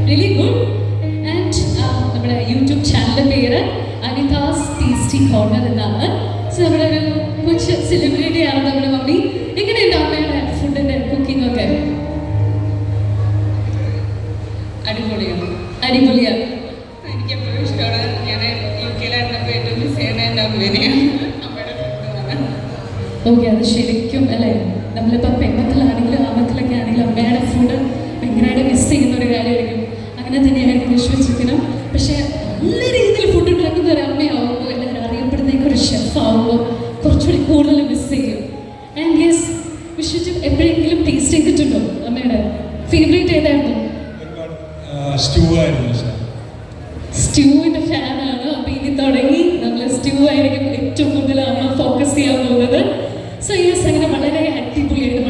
Really good. And നമ്മുടെ YouTube ചാനലിൻ്റെ പേര് അനിതാസ് ടേസ്റ്റി കോർണർ എന്നാണ്. സോ നമ്മുടെ ഒരു കൊച്ചു സെലിബ്രിറ്റിയാണ് നമ്മുടെ മമ്മി. എങ്ങനെയുണ്ട് അമ്മയുടെ ഫുഡിൻ്റെ കുക്കിംഗ് ഒക്കെ? അടിപൊളിയാണ്. അടിപൊളിയാണ്. എനിക്കെപ്പോഴും ഇഷ്ടമാണ്. ഞാൻ UK-ലായിരുന്നപ്പോൾ ഏറ്റവും മിസ് ചെയ്യുന്ന എൻ്റെ അമ്മേനെയാണ്, അമ്മയുടെ ഫുഡാണ്. ഓക്കെ, അത് ശരിക്കും അല്ലേ, നമ്മളിപ്പോൾ പെൺമക്കളാണെങ്കിലും ആമക്കളൊക്കെ ആണെങ്കിലും അമ്മയുടെ ഫുഡ് ഭയങ്കരമായിട്ട് മിസ് ചെയ്യുന്ന ഒരു കാര്യമായിരിക്കും. അങ്ങനെ തന്നെയായിരിക്കും വിശ്വസിക്കണം. പക്ഷേ നല്ല രീതിയിൽ ഫുഡ് ഉണ്ടാക്കുന്ന ഒരു അമ്മയാവുമ്പോൾ, എല്ലാവരും അറിയപ്പെടുന്ന ഒരു ഷെഫ് ആവുമ്പോൾ കുറച്ചുകൂടി കൂടുതൽ മിസ് ചെയ്യും. ആൻഡ് യെസ്, വിശ്വസിച്ച് എപ്പോഴെങ്കിലും ടേസ്റ്റ് ചെയ്തിട്ടുണ്ടോ അമ്മയുടെ? ഫേവറേറ്റ് ഏതായിരുന്നു? സ്റ്റ്യൂവിൻ്റെ ഫാനാണ്. അപ്പോൾ ഇനി തുടങ്ങി നമ്മൾ സ്റ്റ്യൂ ആയിരിക്കും ഏറ്റവും കൂടുതൽ അമ്മ ഫോക്കസ് ചെയ്യാൻ പോകുന്നത്. സോ യെസ്, അങ്ങനെ വളരെ അടിപൊളിയായിട്ട്